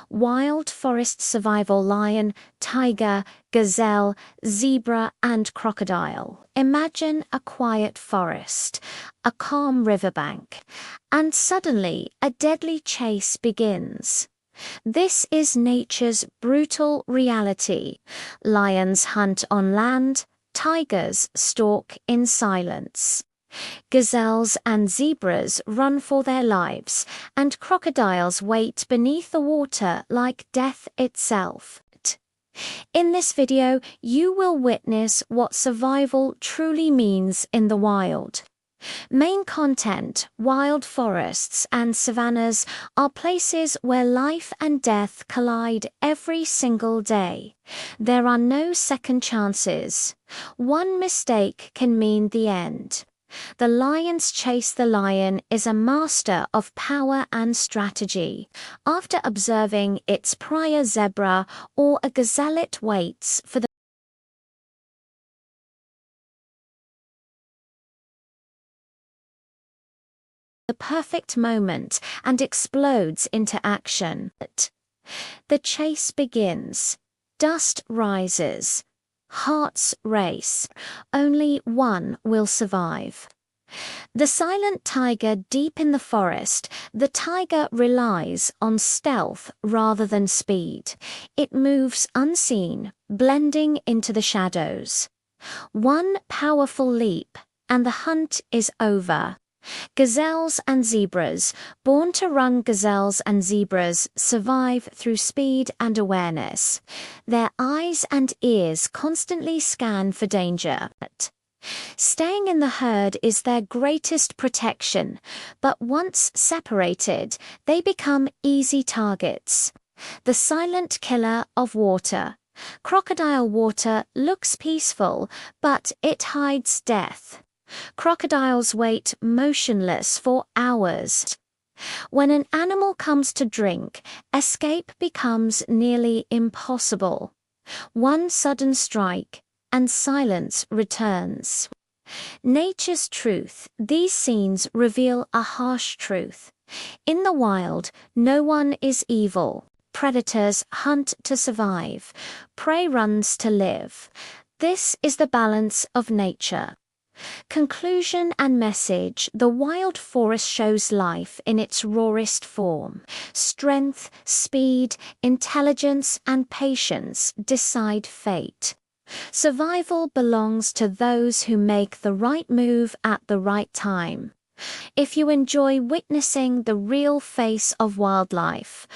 Wild forest survival: lion, tiger, gazelle, zebra, and crocodile. Imagine a quiet forest, a calm riverbank, and suddenly a deadly chase begins. This is nature's brutal reality. Lions hunt on land, tigers stalk in silence. Gazelles and zebras run for their lives, and crocodiles wait beneath the water like death itself. In this video, you will witness what survival truly means in the wild. Main content: wild forests and savannas are places where life and death collide every single day. There are no second chances. One mistake can mean the end. The lion's chase: the lion is a master of power and strategy. After observing its prey, zebra or a gazelle, it waits for the perfect moment and explodes into action. The chase begins. Dust rises. Hearts race. Only one will survive. The silent tiger deep in the forest. The tiger relies on stealth rather than speed. It moves unseen, blending into the shadows. One powerful leap, and the hunt is over. Gazelles and zebras. Born to run, gazelles and zebras survive through speed and awareness. Their eyes and ears constantly scan for danger. Staying in the herd is their greatest protection, but once separated, they become easy targets. The silent killer of water. Crocodile water looks peaceful, but it hides death. Crocodiles wait motionless for hours. When an animal comes to drink, escape becomes nearly impossible. One sudden strike, and silence returns. Nature's truth. These scenes reveal a harsh truth. In the wild, no one is evil. Predators hunt to survive. Prey runs to live. This is the balance of nature. Conclusion and message: the wild forest shows life in its rawest form. Strength, speed, intelligence, and patience decide fate. Survival belongs to those who make the right move at the right time. If you enjoy witnessing the real face of wildlife,